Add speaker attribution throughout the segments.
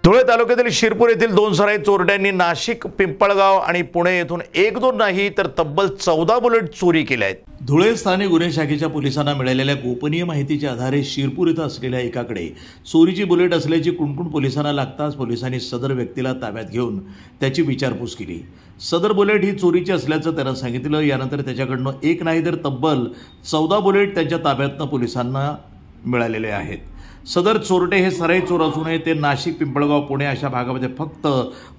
Speaker 1: धुळे तालुक्यातील शिरपूर येथील 2 सराईत चोरट्यांनी नाशिक, पिंपळगाव आणि पुणे येथून 1-2 नाही तर तब्बल 14 बुलेट चोरी केल्या आहेत।
Speaker 2: धुळे स्थानिक गुन्हे शाखेच्या पोलिसांना मिळालेल्या गोपनीय माहितीच्या आधारे शिरपूर इथं असलेल्या एकाकडे चोरीची बुलेट असल्याची कुणकुण पोलिसांना लागताच पोलिसांनी सदर व्यक्तीला ताब्यात घेऊन त्याची विचारपूस केली। सदर बुलेट ही चोरीची असल्याचं त्यानं सांगितलं। यानंतर त्याच्याकडनं एक नाही तर तब्बल 14 बुलेट त्यांच्या ताब्यातनं पोलिसांना मिळालेले आहेत। सदर चोरटे हे सराईत चोर असून ते नाशिक, पिंपळगाव, पुणे अशा भागामध्ये फक्त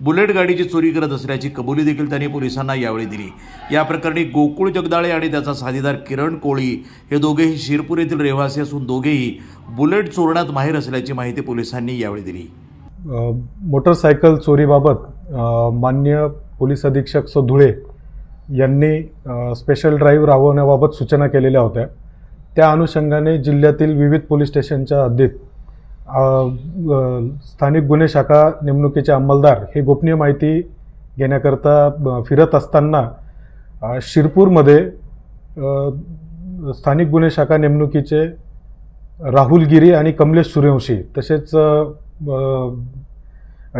Speaker 2: बुलेट गाडीची चोरी करत असल्याची कबुली देखील त्यांनी पोलिसांना यावेळी दिली। या प्रकरणी गोकुळ जगदाळे आणि त्याचा साथीदार किरण कोळी हे दोघेही शिरपूर येथील रहिवासी असून दोघेही बुलेट चोरण्यात माहिर असल्याची माहिती पोलिसांनी यावेळी दिली।
Speaker 3: मोटरसायकल चोरीबाबत माननीय पोलीस अधीक्षक धुळे यांनी स्पेशल ड्राईव्ह राबवण्याबाबत सूचना केलेल्या होत्या। त्या अनुषंगाने जिल्ह्यातील विविध पोलीस स्टेशनच्या हद्दीत स्थानिक गुन्हे शाखा नेमणुकीचे अंमलदार हे गोपनीय माहिती घेण्याकरता फिरत असताना शिरपूरमध्ये स्थानिक गुन्हे शाखा नेमणुकीचे राहुल गिरी आणि कमलेश सूर्यवंशी तसेच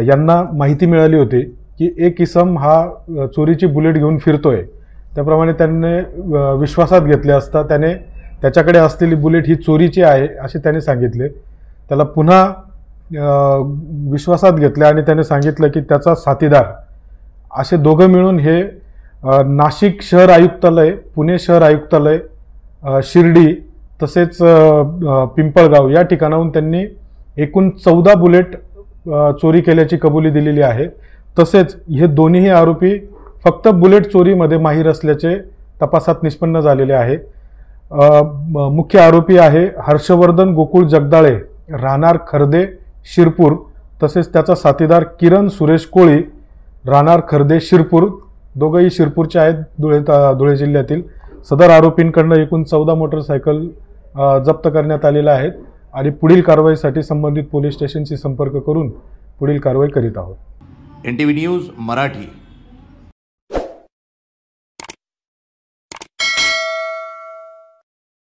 Speaker 3: यांना माहिती मिळाली होती की एक इसम हा चोरीची बुलेट घेऊन फिरतोय। त्याप्रमाणे त्यांनी विश्वासात घेतले असता त्याच्याकडे असलेली बुलेट ही चोरीची आहे असे त्याने सांगितले। त्याला पुन्हा विश्वासात घेतले आणि त्याने सांगितलं की त्याचा साथीदार असे दोघं मिळून हे नाशिक शहर आयुक्तालय, पुणे शहर आयुक्तालय, शिर्डी तसेच पिंपळगाव या ठिकाणाहून त्यांनी एकूण 14 बुलेट चोरी केल्याची कबुली दिलेली आहे। तसेच हे दोन्ही आरोपी फक्त बुलेट चोरीमध्ये माहीर असल्याचे तपासात निष्पन्न झालेले आहे। मुख्य आरोपी आहे हर्षवर्धन गोकुळ जगदाळे, राहणार खर्दे, शिरपूर, तसेच त्याचा साथीदार किरण सुरेश कोळी, राहणार खर्दे, शिरपूर, दोघंही शिरपूरचे आहेत धुळे जिल्ह्यातील। सदर आरोपींकडून एकूण 14 मोटरसायकल जप्त करण्यात आलेल्या आहेत आणि पुढील कारवाईसाठी संबंधित पोलीस स्टेशनशी संपर्क करून पुढील कारवाई करीत आहोत।
Speaker 2: NTV news Marathi.